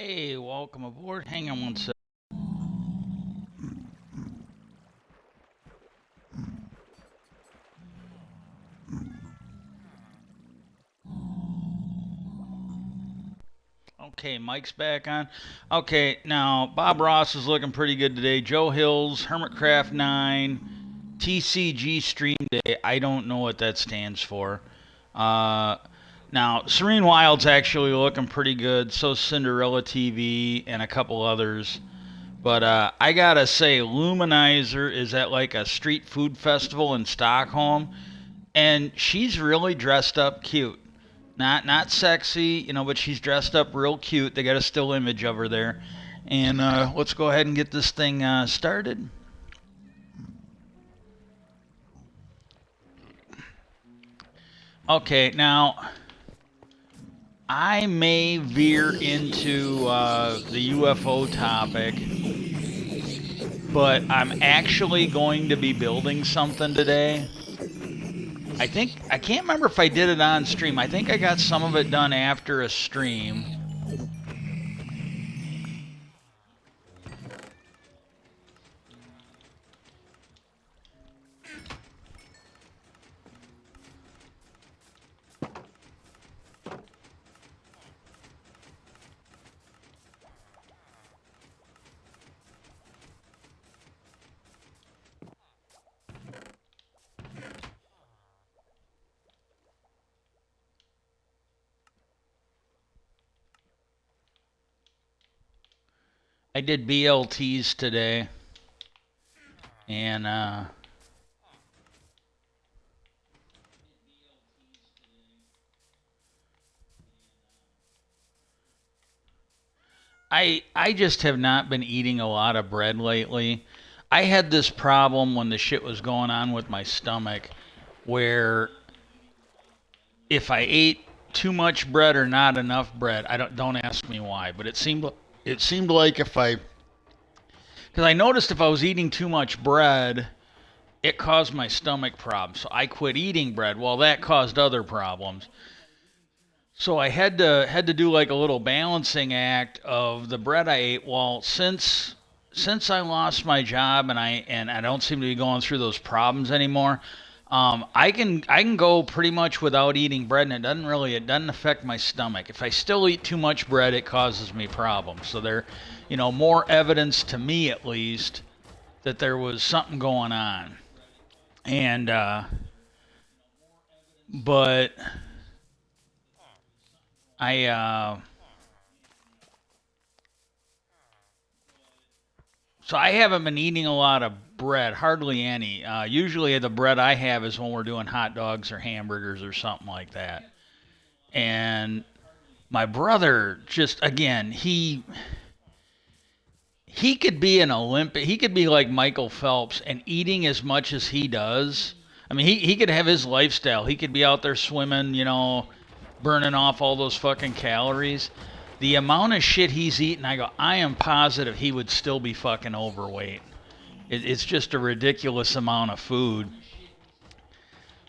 Hey, welcome aboard. Hang on one sec. Okay, Mike's back on. Okay, now Bob Ross is looking pretty good today. Joe Hills, Hermitcraft 9, TCG Stream Day. I don't know what that stands for. Uh, Now, Serene Wild's actually looking pretty good. So Cinderella TV and a couple others. But I gotta say, Luminizer is at like a street food festival in Stockholm, and she's really dressed up cute. Not sexy, but she's dressed up real cute. They got a still image of her there. And let's go ahead and get this thing started. Okay, now I may veer into the UFO topic, but I'm actually going to be building something today. I can't remember if I did it on stream. I think I got some of it done after a stream. I did BLTs today, and I just have not been eating a lot of bread lately. I had this problem when the shit was going on with my stomach, where if I ate too much bread or not enough bread, don't ask me why, but it seemed like if I because I noticed if I was eating too much bread, it caused my stomach problems. So I quit eating bread. Well, that caused other problems. So I had to do like a little balancing act of the bread I ate. Well, since I lost my job and I don't seem to be going through those problems anymore, I can go pretty much without eating bread, and it doesn't affect my stomach. If I still eat too much bread, it causes me problems. So more evidence to me at least that there was something going on. And but I so I haven't been eating a lot of bread, hardly any. Usually the bread I have is when we're doing hot dogs or hamburgers or something like that. And my brother just again he could be an Olympic. He could be like Michael Phelps and eating as much as he does. I mean, he could have his lifestyle. He could be out there swimming, burning off all those fucking calories. The amount of shit he's eating, I am positive he would still be fucking overweight. It's just a ridiculous amount of food.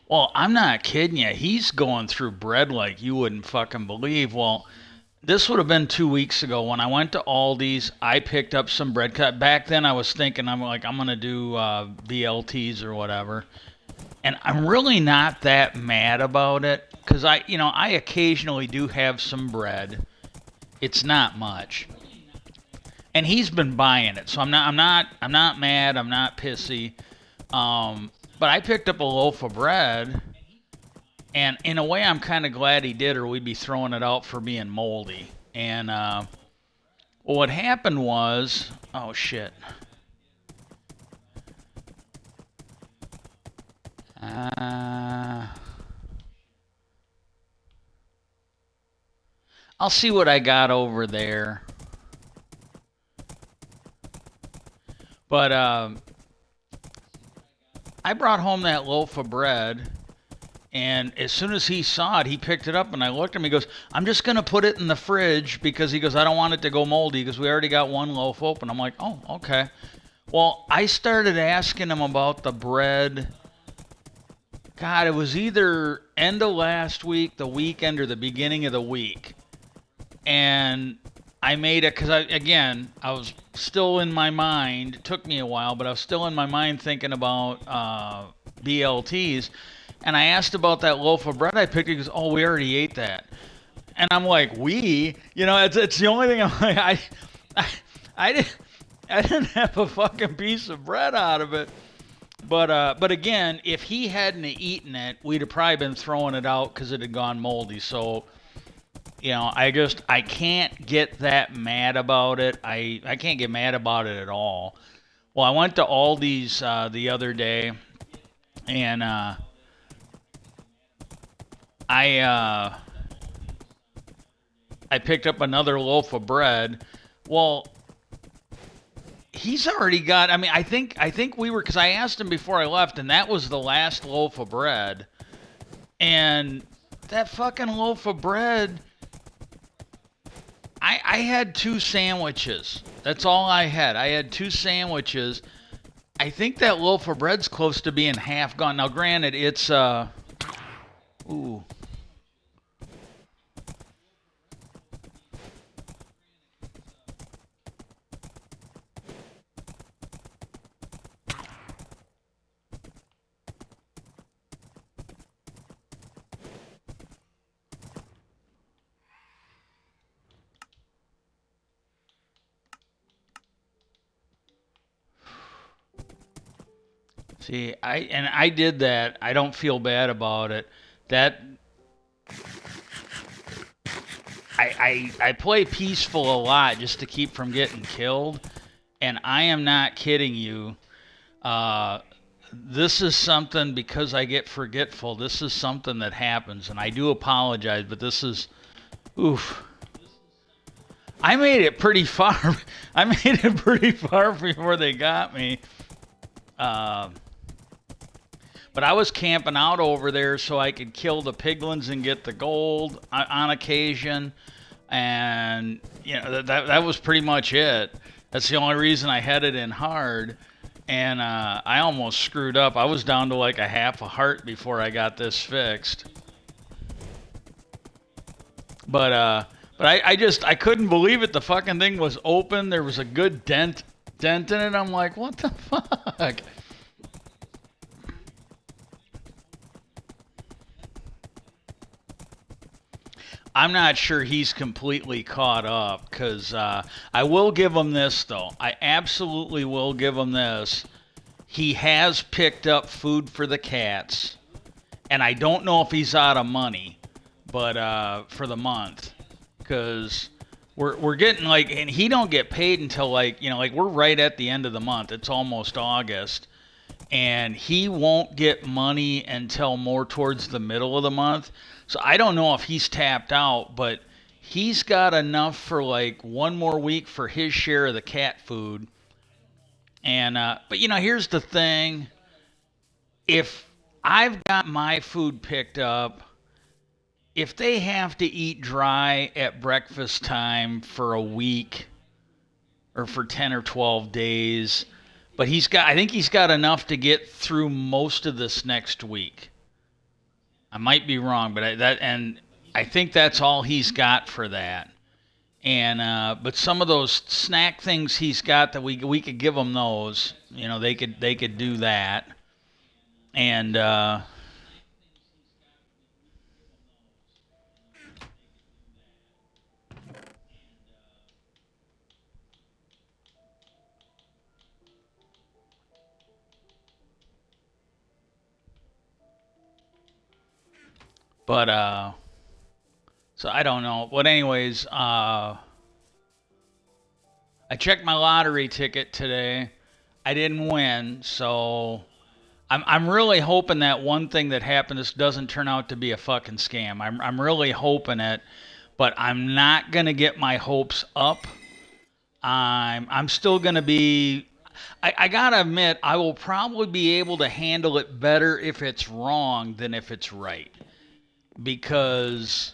Well, I'm not kidding you. He's going through bread like you wouldn't fucking believe. Well, this would have been 2 weeks ago when I went to Aldi's. I picked up some bread. Back then, I was thinking I'm gonna do BLTs or whatever, and I'm really not that mad about it because I occasionally do have some bread. It's not much, and he's been buying it, so I'm not mad. I'm not pissy. But I picked up a loaf of bread, and in a way, I'm kind of glad he did, or we'd be throwing it out for being moldy. And well, what happened was, oh shit. Uh, I'll see what I got over there. But I brought home that loaf of bread, and as soon as he saw it, he picked it up, and I looked at him. He goes, "I'm just gonna put it in the fridge because," he goes, "I don't want it to go moldy because we already got one loaf open." I'm like, "Oh, okay." Well, I started asking him about the bread. God, it was either end of last week, the weekend, or the beginning of the week. And I made it because I was still in my mind. It took me a while, but I was still in my mind thinking about BLTs. And I asked about that loaf of bread I picked. He goes, "Oh, we already ate that." And I'm like, "We?" It's the only thing I'm like, I, I didn't. I didn't have a fucking piece of bread out of it. But again, if he hadn't eaten it, we'd have probably been throwing it out because it had gone moldy. So, I can't get that mad about it. I can't get mad about it at all. Well, I went to Aldi's the other day, and I I picked up another loaf of bread. Well, he's already got. I mean, I think we were because I asked him before I left, and that was the last loaf of bread. And that fucking loaf of bread, I had two sandwiches. That's all I had. I had two sandwiches. I think that loaf of bread's close to being half gone. Now, granted, it's ooh. See, I did that. I don't feel bad about it. That I play peaceful a lot just to keep from getting killed, and I am not kidding you. Uh, this is something because I get forgetful. This is something that happens, and I do apologize, but this is oof. I made it pretty far. I made it pretty far before they got me. Uh, but I was camping out over there so I could kill the piglins and get the gold on occasion. And that was pretty much it. That's the only reason I headed in hard. And I almost screwed up. I was down to like a half a heart before I got this fixed. But I couldn't believe it. The fucking thing was open. There was a good dent in it. I'm like, what the fuck? I'm not sure he's completely caught up because I will give him this though. I absolutely will give him this. He has picked up food for the cats, and I don't know if he's out of money, but for the month, because we're getting like, and he don't get paid until like we're right at the end of the month. It's almost August, and he won't get money until more towards the middle of the month. So I don't know if he's tapped out, but he's got enough for like one more week for his share of the cat food. And but here's the thing: if I've got my food picked up, if they have to eat dry at breakfast time for a week or for 10 or 12 days, but I think he's got enough to get through most of this next week. I might be wrong, but I think that's all he's got for that. And but some of those snack things he's got that we could give them those. They could do that. And but so I don't know. But anyways, I checked my lottery ticket today. I didn't win, so I'm really hoping that one thing that happened this doesn't turn out to be a fucking scam. I'm really hoping it, but I'm not gonna get my hopes up. I'm still gonna be. I gotta admit, I will probably be able to handle it better if it's wrong than if it's right, because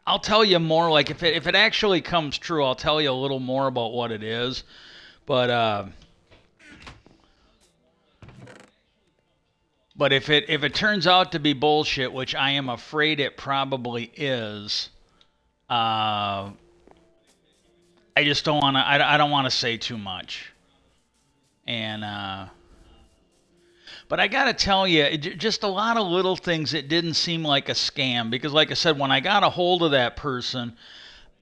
I'll tell you more. Like if it actually comes true, I'll tell you a little more about what it is. But But if it turns out to be bullshit, which I am afraid it probably is, uh, I just don't want to. I don't want to say too much. And but I gotta tell you, just a lot of little things. It didn't seem like a scam because, like I said, when I got a hold of that person,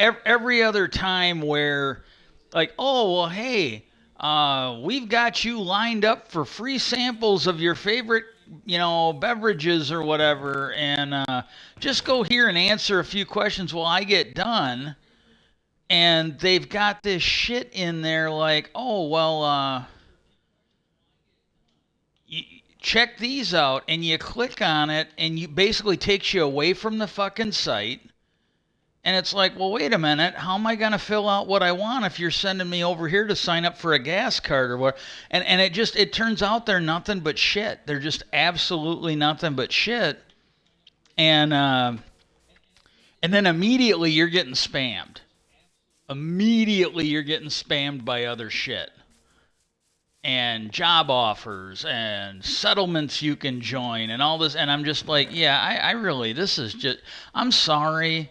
every other time where, like, oh well, hey, we've got you lined up for free samples of your favorite, beverages or whatever, and just go here and answer a few questions while I get done. And they've got this shit in there like, oh well, you check these out, and you click on it, and you basically takes you away from the fucking site. And it's like, well, wait a minute. How am I going to fill out what I want if you're sending me over here to sign up for a gas card or what? And it turns out they're nothing but shit. They're just absolutely nothing but shit. And then immediately you're getting spammed. Immediately you're getting spammed by other shit and job offers and settlements you can join and all this. And I'm just like, yeah, I really, this is just, I'm sorry.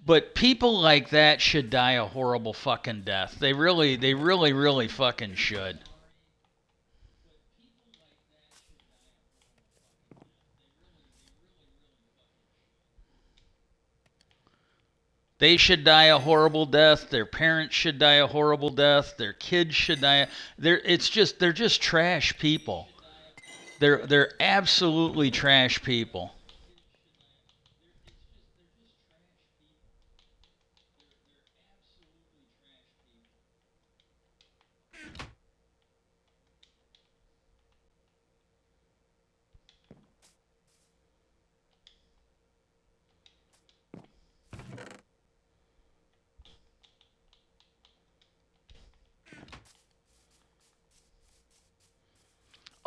But people like that should die a horrible fucking death. They really fucking should. They should die a horrible death. Their parents should die a horrible death. Their kids should die. They're just trash people. They're absolutely trash people.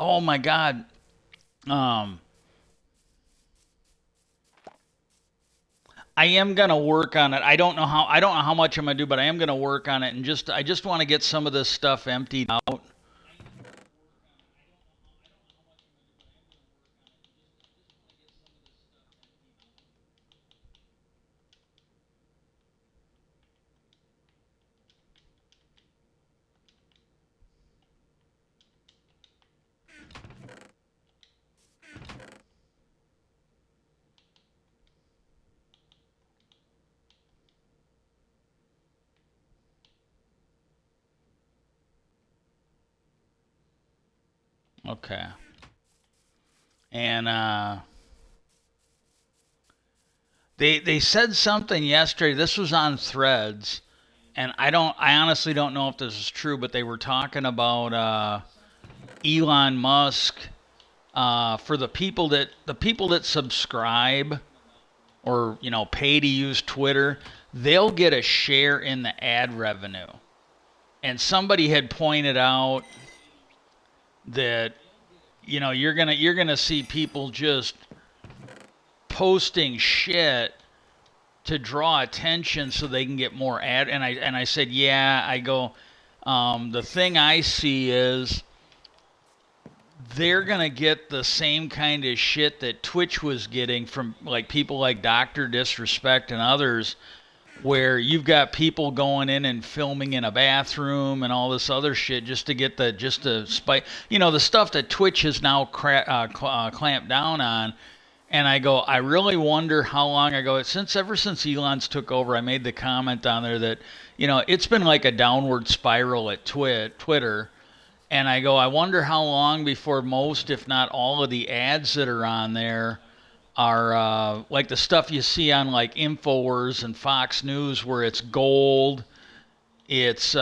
Oh my god. Um, I am gonna work on it. I don't know how much I'm gonna do, but I am gonna work on it and I just want to get some of this stuff emptied out. Okay. And they said something yesterday. This was on Threads, and I honestly don't know if this is true, but they were talking about Elon Musk for the people that subscribe or pay to use Twitter, they'll get a share in the ad revenue. And somebody had pointed out that you're gonna see people just posting shit to draw attention so they can get more ad. And I said, yeah. I go, the thing I see is they're gonna get the same kind of shit that Twitch was getting from like people like Doctor Disrespect and others, where you've got people going in and filming in a bathroom and all this other shit just to get the just to spike, the stuff that Twitch has now clamped down on. And I go, I really wonder how long ago, ever since Elon's took over, I made the comment on there that, it's been like a downward spiral at Twitter. And I go, I wonder how long before most, if not all, of the ads that are on there are like the stuff you see on like Infowars and Fox News, where it's gold, it's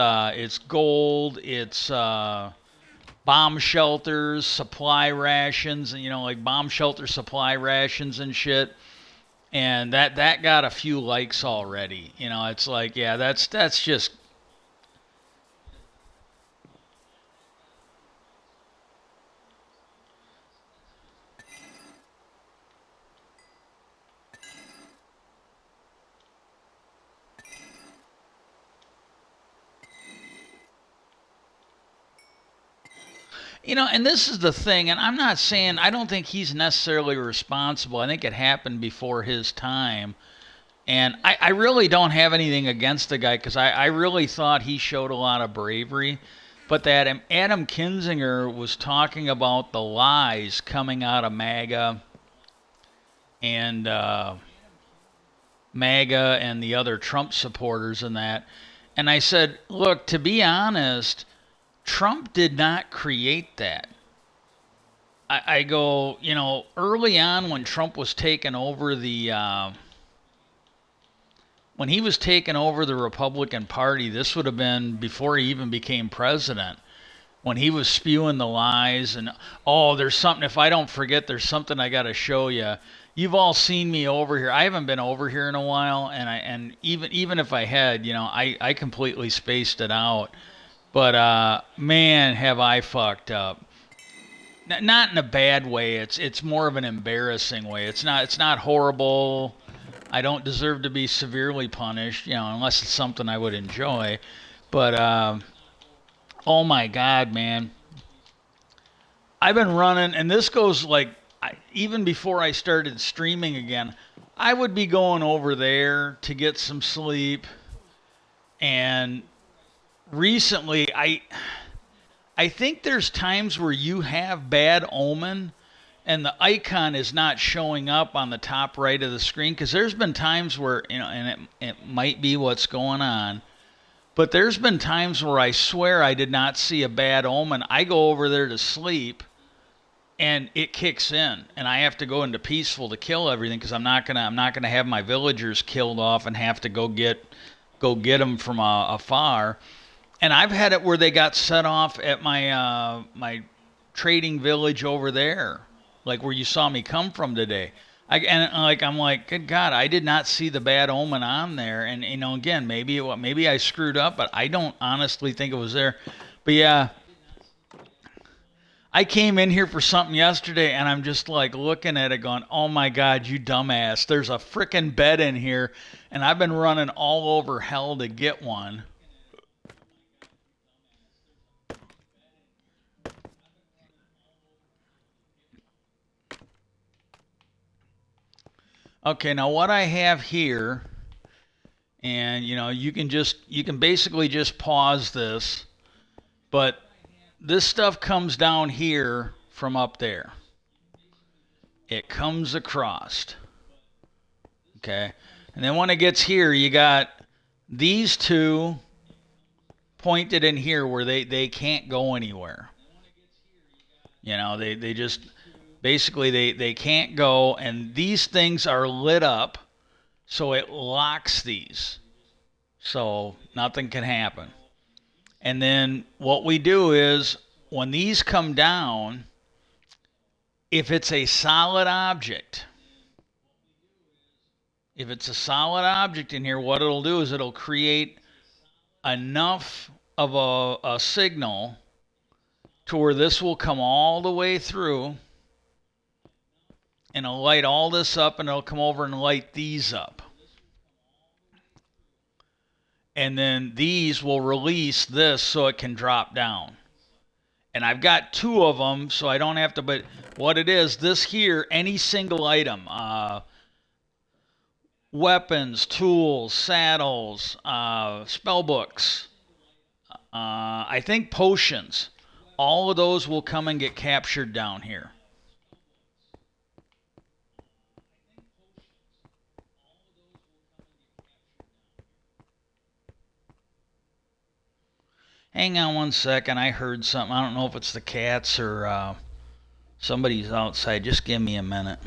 bomb shelters, supply rations, and like bomb shelter supply rations and shit. And that got a few likes already. It's like, yeah, that's just. And this is the thing, and I'm not saying I don't think he's necessarily responsible. I think it happened before his time. And I really don't have anything against the guy because I really thought he showed a lot of bravery. But that Adam Kinzinger was talking about the lies coming out of and MAGA and the other Trump supporters and that. And I said, look, to be honest, Trump did not create that. I go, early on when Trump was taking over when he was taking over the Republican Party, this would have been before he even became president. When he was spewing the lies and there's something. If I don't forget, there's something I got to show you. You've all seen me over here. I haven't been over here in a while, and even if I had, I completely spaced it out. But man, have I fucked up. Not in a bad way. It's more of an embarrassing way. It's not horrible. I don't deserve to be severely punished, unless it's something I would enjoy. But oh my God, man, I've been running, and this goes like even before I started streaming again. I would be going over there to get some sleep, and recently I think there's times where you have bad omen and the icon is not showing up on the top right of the screen because there's been times where, and it might be what's going on, but there's been times where I swear I did not see a bad omen. I go over there to sleep and it kicks in and I have to go into peaceful to kill everything because I'm not gonna have my villagers killed off and have to go get them from afar. And I've had it where they got set off at my trading village over there, like where you saw me come from today. I'm like, good God, I did not see the bad omen on there. And again, maybe I screwed up, but I don't honestly think it was there. But yeah, I came in here for something yesterday, and I'm just like looking at it, going, "Oh my God, you dumbass! There's a frickin' bed in here, and I've been running all over hell to get one." Okay, now what I have here, and you can basically just pause this, but this stuff comes down here from up there. It comes across, okay? And then when it gets here, you got these two pointed in here where they can't go anywhere. They just basically they can't go, and these things are lit up so it locks these. So nothing can happen. And then what we do is when these come down, if it's a solid object, if it's a solid object in here, what it'll do is it'll create enough of a signal to where this will come all the way through and it'll light all this up and it'll come over and light these up. And then these will release this so it can drop down. And I've got two of them, so I don't have to. But what it is, this here, any single item, weapons, tools, saddles, spell books, I think potions, all of those will come and get captured down here. Hang on one second. I heard something. I don't know if it's the cats or somebody's outside. Just give me a minute.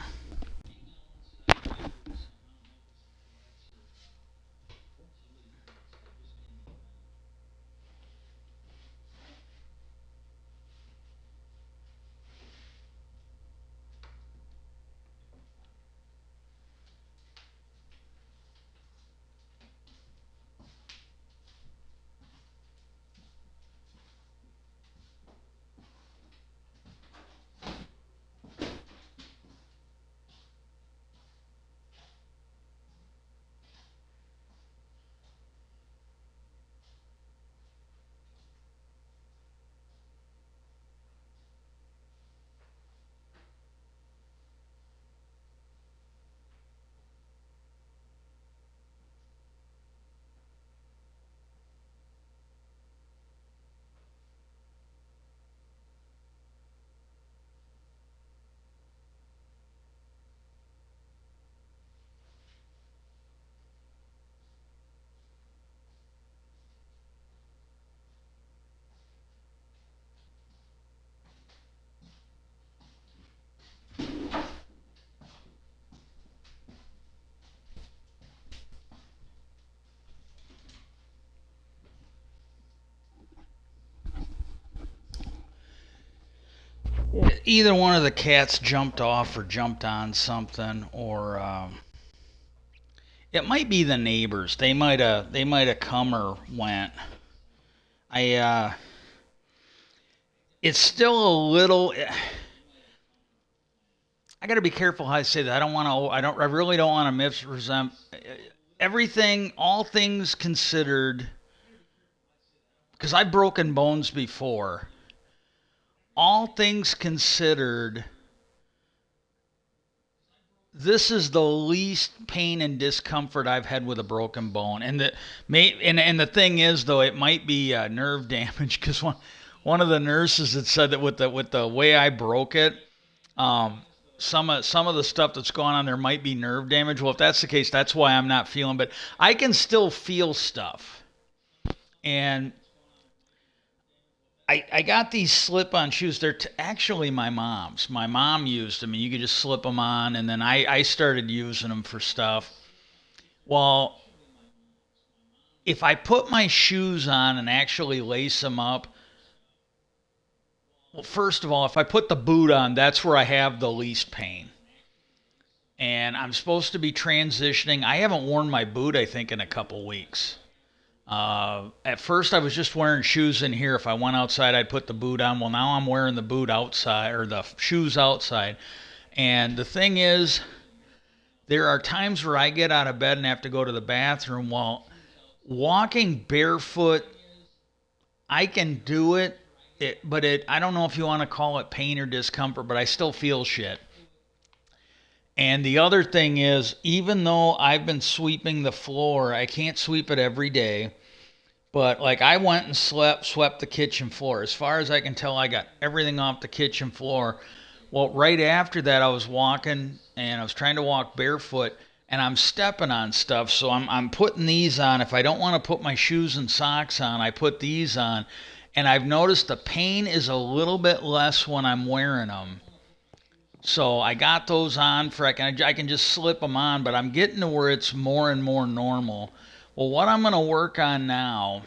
either one of the cats jumped off or jumped on something, or it might be the neighbors. They might have come or went. I it's still a little. I got to be careful how I say that. I don't want to. I don't. I really don't want to misrepresent everything. All things considered, because I've broken bones before. All things considered, this is the least pain and discomfort I've had with a broken bone. And the thing is, though, it might be nerve damage, because one of the nurses had said that with the way I broke it, some of the stuff that's going on there might be nerve damage. Well, if that's the case, that's why I'm not feeling. But I can still feel stuff, and I got these slip-on shoes. They're actually my mom's. My mom used them, and you could just slip them on. And then I started using them for stuff. Well, if I put my shoes on and actually lace them up, well, first of all, if I put the boot on, that's where I have the least pain. And I'm supposed to be transitioning. I haven't worn my boot, I think, in a couple weeks. At first, I was just wearing shoes in here. If I went outside, I'd put the boot on. Well, now I'm wearing the boot outside, or the shoes outside. And the thing is, there are times where I get out of bed and have to go to the bathroom. Well, walking barefoot, I can do it. I don't know if you want to call it pain or discomfort, but I still feel shit. And the other thing is, even though I've been sweeping the floor, I can't sweep it every day. But like, I went and swept the kitchen floor. As far as I can tell, I got everything off the kitchen floor. Well, right after that, I was walking and I was trying to walk barefoot, and I'm stepping on stuff. So I'm putting these on. If I don't want to put my shoes and socks on, I put these on. And I've noticed the pain is a little bit less when I'm wearing them. So I got those on for I can just slip them on, but I'm getting to where it's more and more normal. Well, what I'm going to work on now,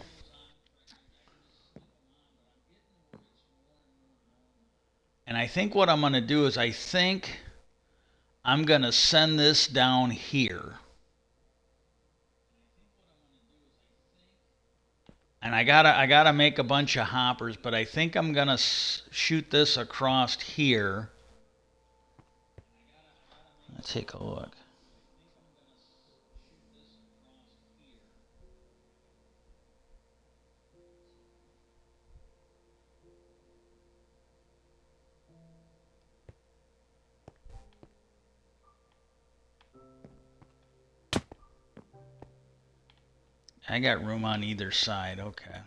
and I think what I'm going to do is, I think I'm going to send this down here. And I gotta make a bunch of hoppers, but I think I'm going to shoot this across here. Let's take a look. I got room on either side. Okay.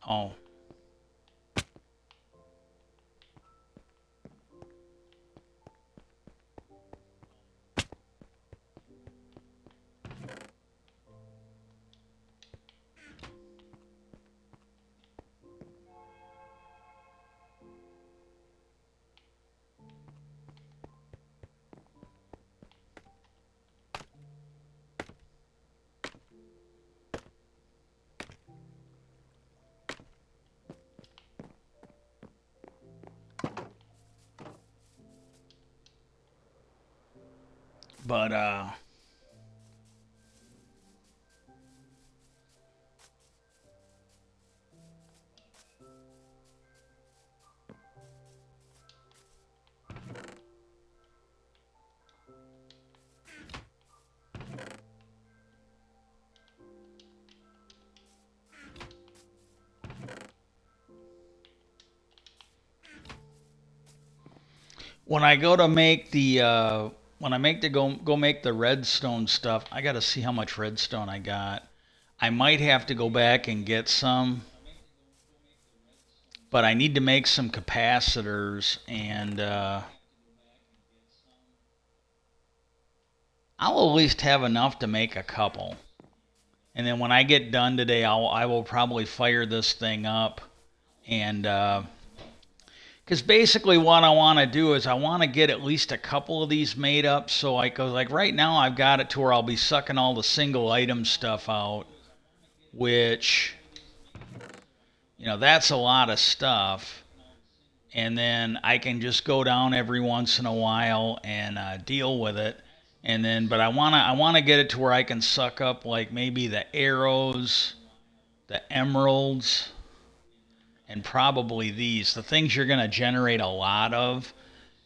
Oh. But when I go to make the when I make the go make the redstone stuff, I got to see how much redstone I got. I might have to go back and get some, but I need to make some capacitors, and I'll at least have enough to make a couple. And then when I get done today, I will probably fire this thing up, and Because basically, what I want to do is I want to get at least a couple of these made up. So I go like right now, I've got it to where I'll be sucking all the single item stuff out, which that's a lot of stuff. And then I can just go down every once in a while and deal with it. And then, but I wanna get it to where I can suck up like maybe the arrows, the emeralds, and probably the things you're gonna generate a lot of,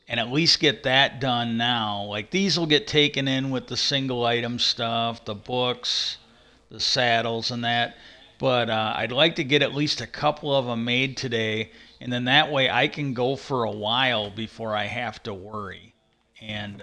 and at least get that done now. Like these will get taken in with the single item stuff, the books, the saddles, and that. But I'd like to get at least a couple of them made today, and then that way I can go for a while before I have to worry. And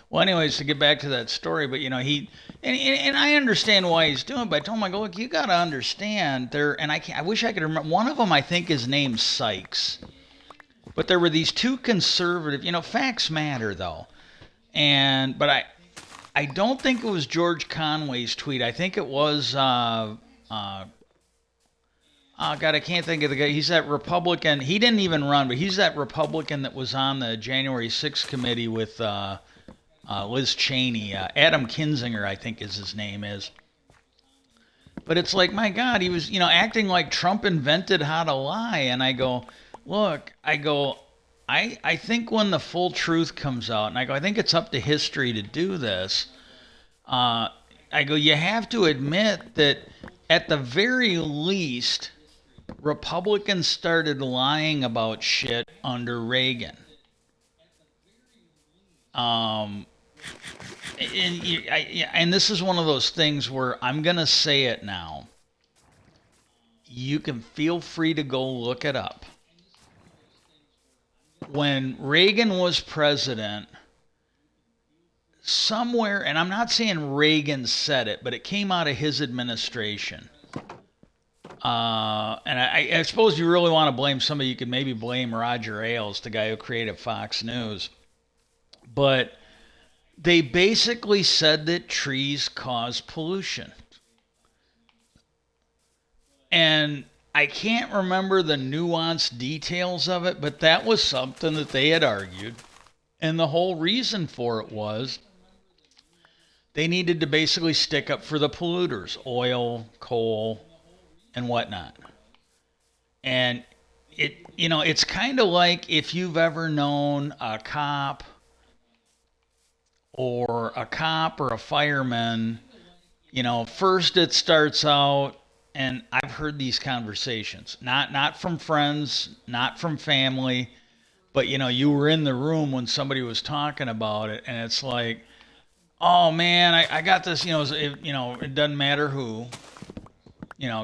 well, anyways, to get back to that story, but he and I understand why he's doing it. But I told him, I go, look, you got to understand there, and I wish I could remember. One of them, I think, is named Sykes. But there were these two conservative. Facts matter though, but I don't think it was George Conway's tweet. I think it was. Oh God, I can't think of the guy. He's that Republican. He didn't even run, but he's that Republican that was on the January 6th committee with Liz Cheney. Adam Kinzinger, I think, is his name is. But it's like, my God, he was, acting like Trump invented how to lie. And I go, look, I think when the full truth comes out, and I go, I think it's up to history to do this. Uh, I go, you have to admit that at the very least, Republicans started lying about shit under Reagan. Um, and this is one of those things where I'm going to say it now. You can feel free to go look it up. When Reagan was president, somewhere, and I'm not saying Reagan said it, but it came out of his administration. And I suppose you really want to blame somebody, you could maybe blame Roger Ailes, the guy who created Fox News. But they basically said that trees cause pollution. And I can't remember the nuanced details of it, but that was something that they had argued. And the whole reason for it was they needed to basically stick up for the polluters, oil, coal, and whatnot. And it's kind of like if you've ever known a cop or a fireman. First it starts out, and I've heard these conversations, not from friends, not from family, but you were in the room when somebody was talking about it, and it's like, oh man, I got this. It doesn't matter who.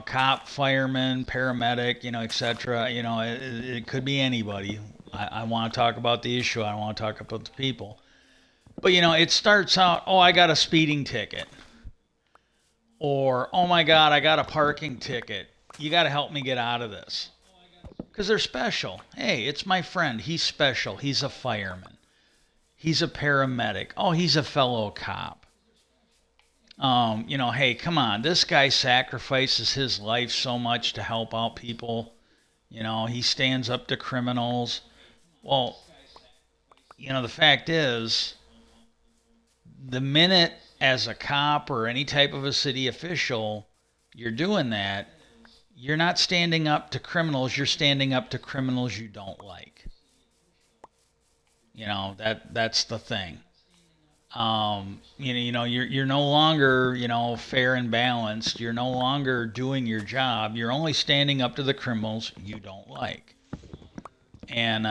Cop, fireman, paramedic, etc. It could be anybody. I want to talk about the issue. I want to talk about the people. But it starts out, oh, I got a speeding ticket, or oh my God, I got a parking ticket. You got to help me get out of this because they're special. Hey, it's my friend. He's special. He's a fireman. He's a paramedic. Oh, he's a fellow cop. Hey, come on. This guy sacrifices his life so much to help out people. He stands up to criminals. Well, the fact is, the minute as a cop or any type of a city official, you're doing that, you're not standing up to criminals, you're standing up to criminals you don't like. That's the thing. You're no longer, fair and balanced. You're no longer doing your job. You're only standing up to the criminals you don't like. And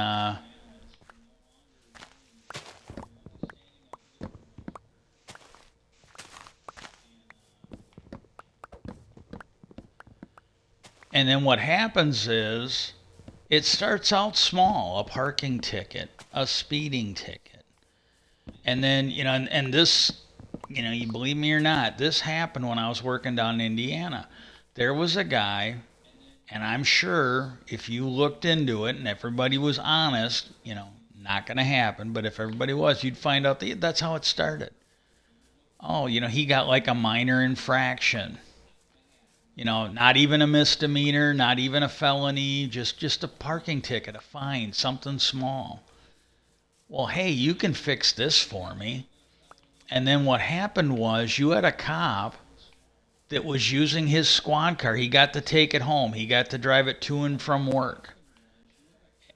then what happens is it starts out small, a parking ticket, a speeding ticket. And then, and this, you believe me or not, this happened when I was working down in Indiana. There was a guy, and I'm sure if you looked into it and everybody was honest, not going to happen, but if everybody was, you'd find out that's how it started. Oh, he got like a minor infraction. Not even a misdemeanor, not even a felony, just a parking ticket, a fine, something small. Well, hey, you can fix this for me. And then what happened was you had a cop that was using his squad car. He got to take it home. He got to drive it to and from work.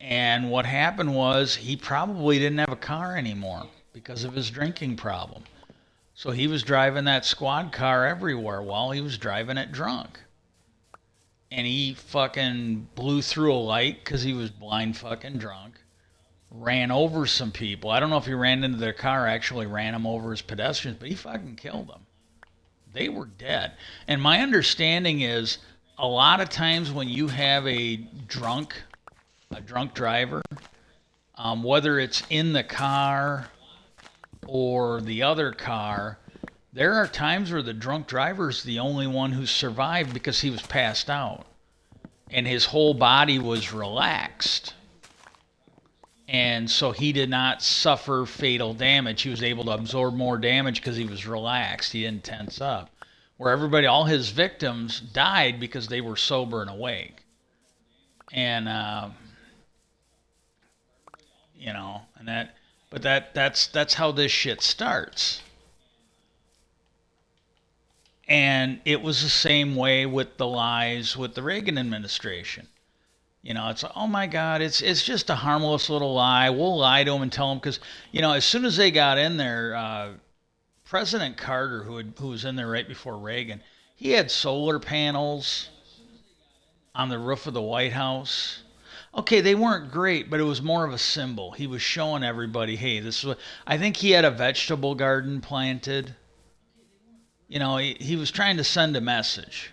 And what happened was he probably didn't have a car anymore because of his drinking problem. So he was driving that squad car everywhere while he was driving it drunk. And he fucking blew through a light because he was blind fucking drunk. Ran over some people. I don't know if he ran into their car, actually ran them over as pedestrians, but he fucking killed them. They were dead. And my understanding is a lot of times when you have a drunk driver, whether it's in the car or the other car, there are times where the drunk driver is the only one who survived because he was passed out and his whole body was relaxed. And so he did not suffer fatal damage. He was able to absorb more damage because he was relaxed. He didn't tense up. Where all his victims died because they were sober and awake. And, that's how this shit starts. And it was the same way with the lies with the Reagan administration. It's like, oh my God, it's just a harmless little lie. We'll lie to them and tell them because, as soon as they got in there, President Carter, who was in there right before Reagan, he had solar panels on the roof of the White House. Okay, they weren't great, but it was more of a symbol. He was showing everybody, hey, this is what. I think he had a vegetable garden planted. He was trying to send a message.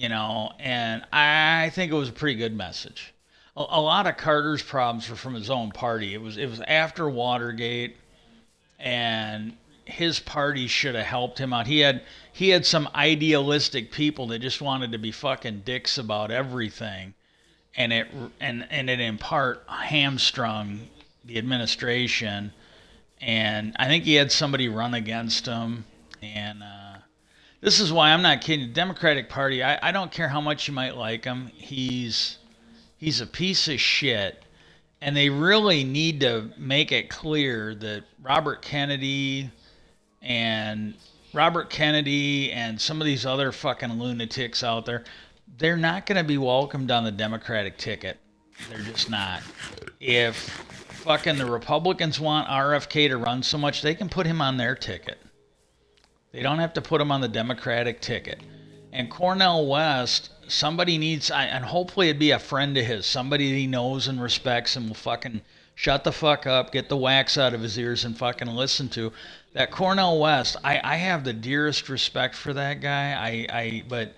And I think it was a pretty good message. A lot of Carter's problems were from his own party. It was after Watergate, and his party should have helped him out. He had some idealistic people that just wanted to be fucking dicks about everything, and it in part hamstrung the administration. And I think he had somebody run against him, and this is why I'm not kidding. The Democratic Party, I don't care how much you might like him. He's a piece of shit. And they really need to make it clear that Robert Kennedy and some of these other fucking lunatics out there, they're not going to be welcomed on the Democratic ticket. They're just not. If fucking the Republicans want RFK to run so much, they can put him on their ticket. They don't have to put him on the Democratic ticket. And Cornel West, somebody needs, and hopefully it'd be a friend of his, somebody that he knows and respects and will fucking shut the fuck up, get the wax out of his ears and fucking listen to. That Cornel West, I have the dearest respect for that guy. But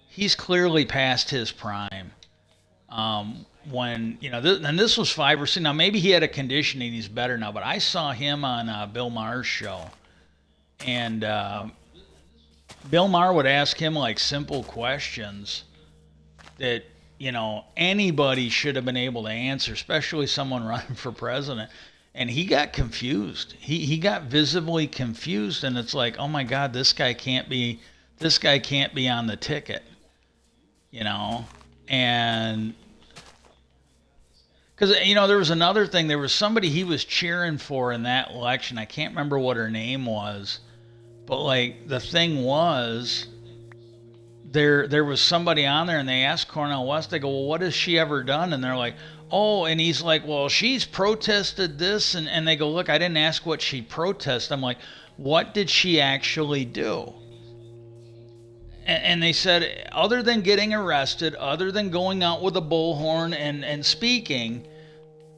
he's clearly past his prime. And this was 5 or 6. Now maybe he had a condition and he's better now, but I saw him on Bill Maher's show. And Bill Maher would ask him like simple questions that, anybody should have been able to answer, especially someone running for president. And he got confused. He got visibly confused, and it's like, oh my God, this guy can't be on the ticket, and because there was another thing. There was somebody he was cheering for in that election. I can't remember what her name was. But, like, the thing was there was somebody on there and they asked Cornel West, they go, well, what has she ever done? And they're like, oh, and he's like, well, she's protested this. And they go, look, I didn't ask what she protested. I'm like, what did she actually do? And they said, other than getting arrested, other than going out with a bullhorn and speaking,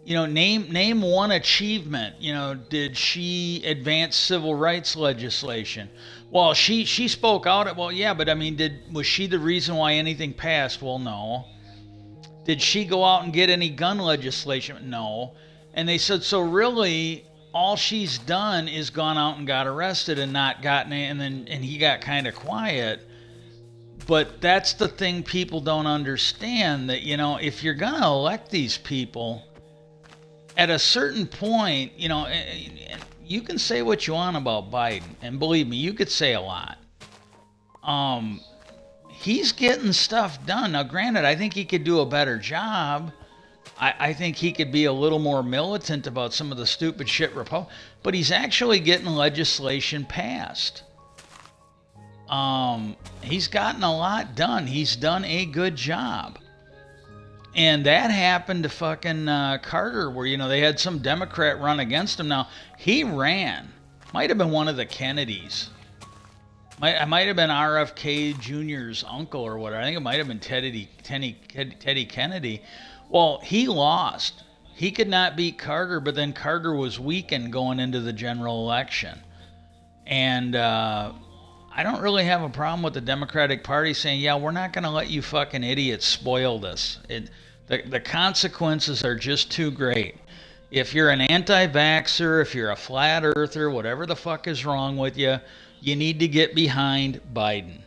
name one achievement. Did she advance civil rights legislation? Well, she spoke out. Well, yeah, but I mean, was she the reason why anything passed? Well, no. Did she go out and get any gun legislation? No. And they said, so really, all she's done is gone out and got arrested and not gotten it, and he got kind of quiet. But that's the thing people don't understand, that if you're gonna elect these people, at a certain point, you can say what you want about Biden, and believe me, you could say a lot. He's getting stuff done. Now, granted, I think he could do a better job. I think he could be a little more militant about some of the stupid shit but he's actually getting legislation passed. He's gotten a lot done. He's done a good job. And that happened to fucking Carter, where, they had some Democrat run against him. Now, he ran. Might have been one of the Kennedys. I might have been RFK Jr.'s uncle or whatever. I think it might have been Teddy Kennedy. Well, he lost. He could not beat Carter, but then Carter was weakened going into the general election. And I don't really have a problem with the Democratic Party saying, yeah, we're not going to let you fucking idiots spoil this. The consequences are just too great. If you're an anti-vaxxer, if you're a flat earther, whatever the fuck is wrong with you, you need to get behind Biden.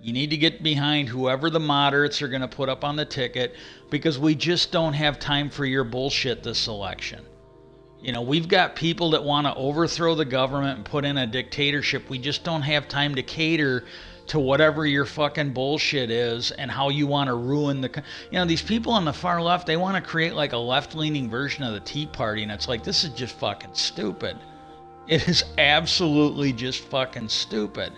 You need to get behind whoever the moderates are going to put up on the ticket, because we just don't have time for your bullshit this election. We've got people that want to overthrow the government and put in a dictatorship. We just don't have time to cater to whatever your fucking bullshit is and how you want to ruin these people on the far left, they want to create like a left-leaning version of the Tea Party, and it's like, this is just fucking stupid. It is absolutely just fucking stupid.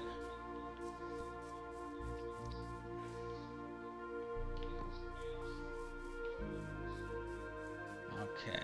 Okay.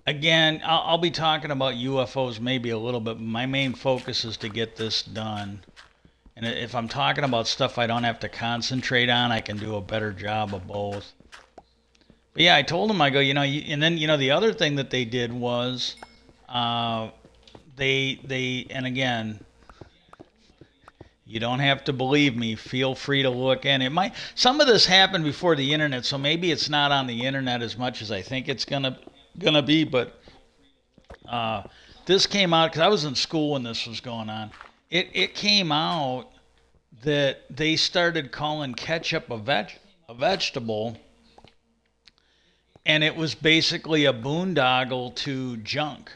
Again, I'll be talking about UFOs maybe a little bit. But my main focus is to get this done. And if I'm talking about stuff I don't have to concentrate on, I can do a better job of both. But yeah, I told him, I go, and then, the other thing that they did was, uh, and again, you don't have to believe me. Feel free to look in. Some of this happened before the internet, so maybe it's not on the internet as much as I think it's gonna be. But uh, this came out because I was in school when this was going on. It came out that they started calling ketchup a vegetable, and it was basically a boondoggle to junk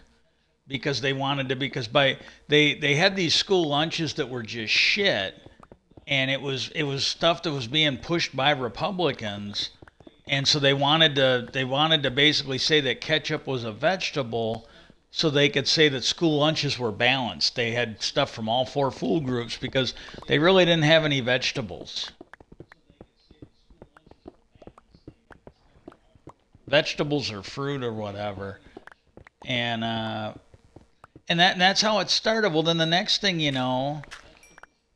because they wanted to because by they had these school lunches that were just shit, and it was stuff that was being pushed by Republicans, and so they wanted to basically say that ketchup was a vegetable so they could say that school lunches were balanced. They had stuff from all four food groups because they really didn't have any vegetables. Vegetables or fruit or whatever. And that's how it started. Well, then the next thing you know,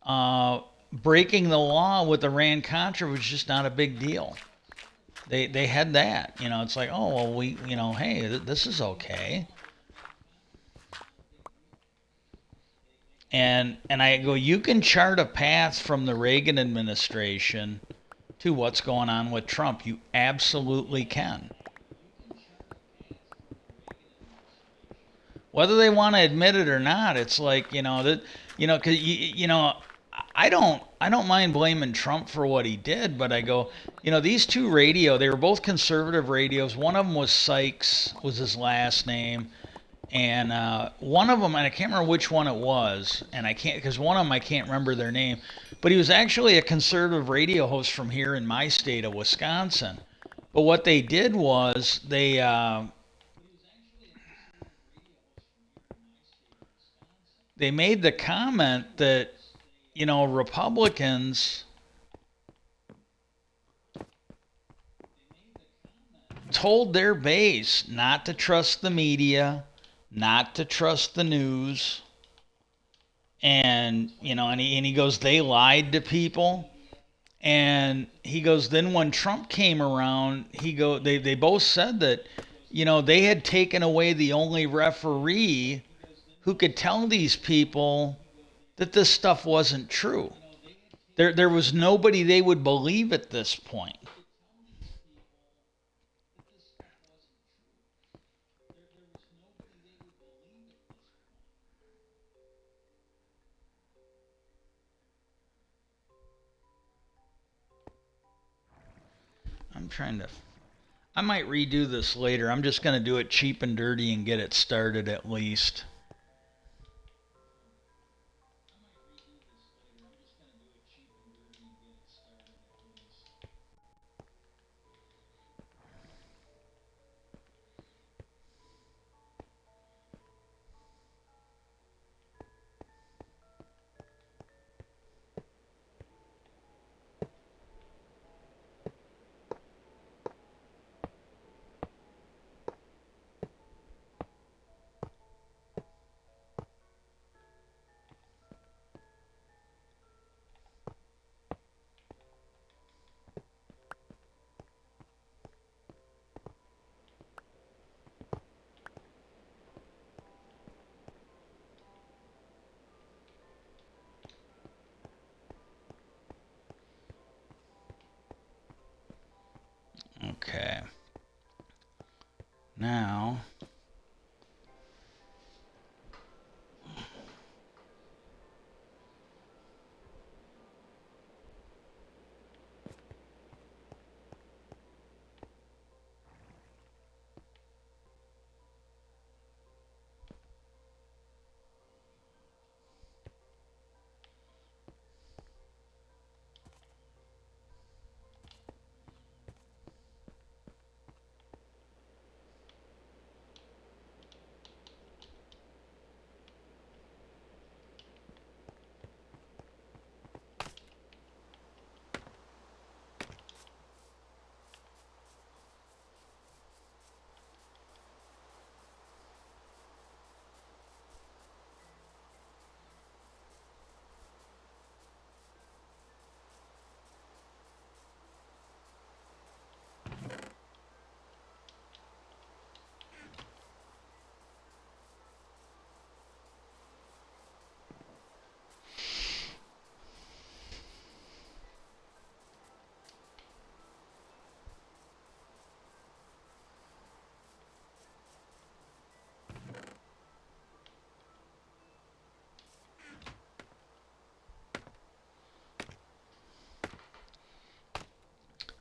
uh, breaking the law with Iran Contra was just not a big deal. They had that. It's like, oh well, hey, this is okay. And I go, you can chart a path from the Reagan administration to what's going on with Trump. You absolutely can. Whether they want to admit it or not, it's like that because I don't mind blaming Trump for what he did, but I go, these two they were both conservative radios. One of them was Sykes, was his last name, and one of them, and I can't remember which one it was, and I can't because one of them I can't remember their name, but he was actually a conservative radio host from here in my state of Wisconsin. But what they did was they made the comment that Republicans told their base not to trust the media, not to trust the news, and he goes, they lied to people. And he goes, then when Trump came around, they both said that they had taken away the only referee who could tell these people that this stuff wasn't true. There was nobody they would believe at this point. I'm trying to. I might redo this later. I'm just going to do it cheap and dirty and get it started at least. Okay. Now,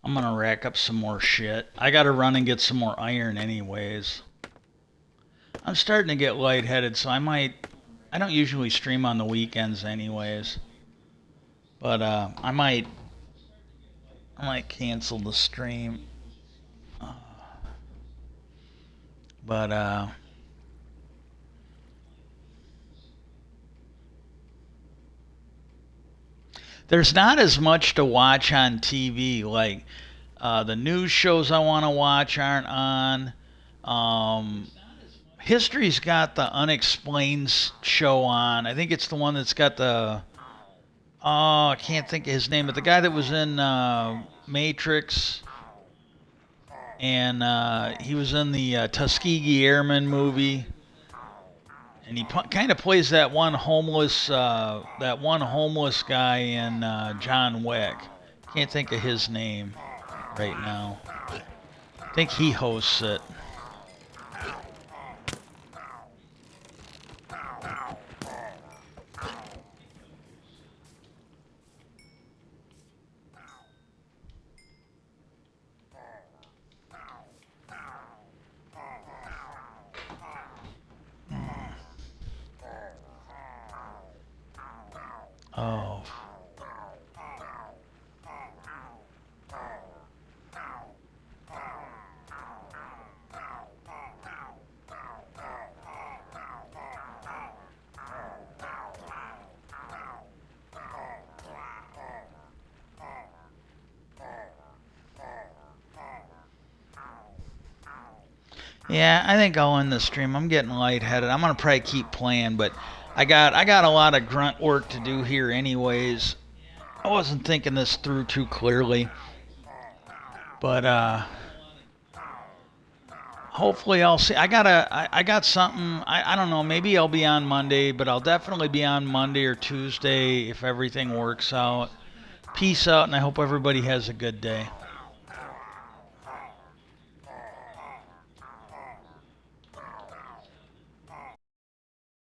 I'm gonna rack up some more shit. I gotta run and get some more iron anyways. I'm starting to get lightheaded, so I might. I don't usually stream on the weekends anyways, but I might. I might cancel the stream. But there's not as much to watch on TV. Like the news shows I want to watch aren't on. History's got the Unexplained show on. I think it's the one that's got the. Oh, I can't think of his name, but the guy that was in Matrix, and he was in the Tuskegee Airmen movie, and he kind of plays that one homeless guy in John Wick. Can't think of his name right now. I think he hosts it. Oh. Yeah, I think I'll end the stream. I'm getting lightheaded. I'm gonna probably keep playing, but I got a lot of grunt work to do here anyways. I wasn't thinking this through too clearly. But hopefully I'll see. I got something. I don't know. Maybe I'll be on Monday, but I'll definitely be on Monday or Tuesday if everything works out. Peace out, and I hope everybody has a good day.